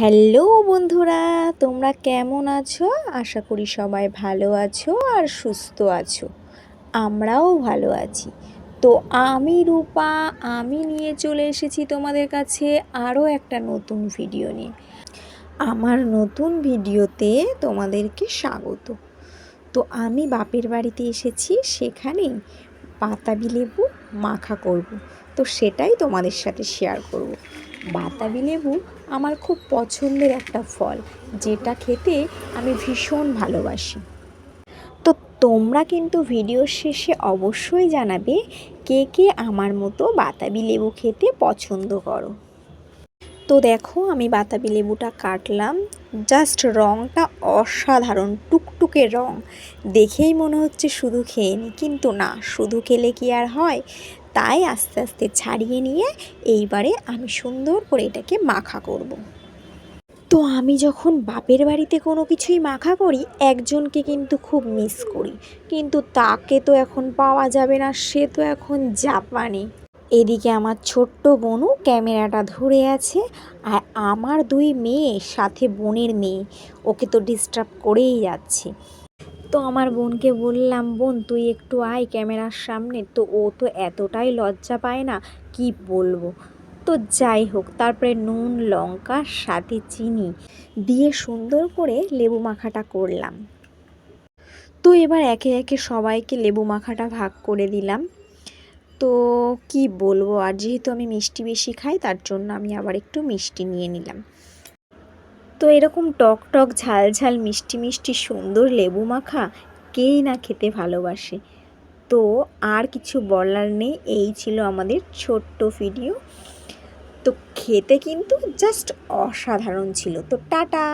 Hello বন্ধুরা, তোমরা কেমন আছো? আশা করি সবাই ভালো আছো আর সুস্থ আছো। আমরাও ভালো আছি। তো আমি রূপা, আমি নিয়ে চলে এসেছি তোমাদের কাছে আরও একটা নতুন ভিডিও নিয়ে। আমার নতুন ভিডিওতে তোমাদেরকে স্বাগত। তো আমি বাপের বাড়িতে এসেছি, সেখানেই বাতাবি লেবু মাখা করব। তো সেটাই তোমাদের সাথে শেয়ার করব। বাতাবি লেবু আমার খুব পছন্দের একটা ফল, যেটা খেতে আমি ভীষণ ভালোবাসি। তো তোমরা কিন্তু ভিডিওর শেষে অবশ্যই জানাবে কে কে আমার মতো বাতাবি লেবু খেতে পছন্দ করো। তো দেখো, আমি বাতাবি লেবুটা কাটলাম। জাস্ট রঙটা অসাধারণ, টুকটুকে রং। দেখেই মনে হচ্ছে শুধু খেয়ে নিই, কিন্তু না, শুধু খেলে কি আর হয়। তাই আস্তে আস্তে ছাড়িয়ে নিয়ে এইবারে আমি সুন্দর করে এটাকে মাখা করব। তো আমি যখন বাপের বাড়িতে কোনো কিছুই মাখা করি, একজনকে কিন্তু খুব মিস করি, কিন্তু তাকে তো এখন পাওয়া যাবে না, সে তো এখন জাপানে। এদিকে আমার ছোট্ট বোনও ক্যামেরাটা ধরে আছে, আর আমার দুই মেয়ে সাথে বোনের মেয়ে ওকে তো ডিস্টার্ব করেই যাচ্ছে। তো আমার বোনকে বললাম, বোন তুই একটু আয় ক্যামেরার সামনে। তো ও তো এতটাই লজ্জা পায় না, কি বলবো। তো যাই হোক, তারপরে নুন লঙ্কা সাথে চিনি দিয়ে সুন্দর করে লেবু মাখাটা করলাম। তো এবার একে একে সবাইকে লেবু মাখাটা ভাগ করে দিলাম। তো কি বলবো, আর যেহেতু আমি মিষ্টি বেশি খাই, তার জন্য আমি আবার একটু মিষ্টি নিয়ে নিলাম। তো এরকম টক টক ঝাল ঝাল মিষ্টি মিষ্টি সুন্দর লেবু মাখা কেই না খেতে ভালোবাসে। তো আর কিছু বলার নেই, এই ছিল আমাদের ছোট্ট ভিডিও। তো খেতে কিন্তু জাস্ট অসাধারণ ছিল। তো টাটা।